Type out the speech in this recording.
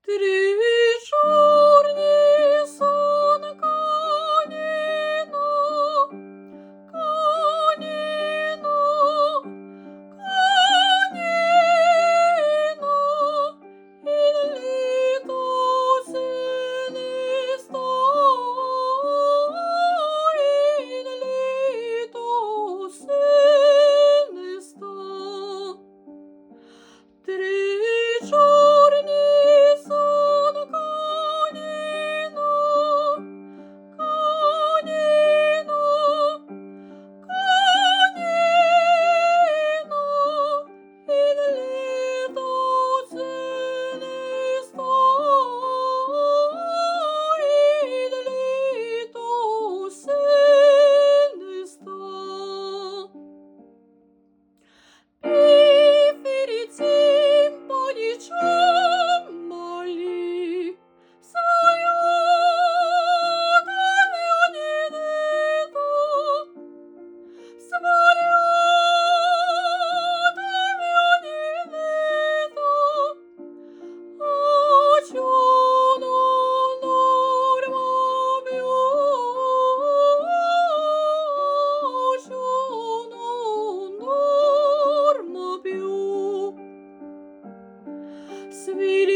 Три giorni son canino, canino, canino, in leto se ne sta, in leto se ne sta. Tre giorni son canino, canino, canino, in leto se ne sta, in leto se ne sta. Feriți ciambali, svariata violinetto, svariata violinetto, oggi non dormo più, oggi non dormo più. Svegli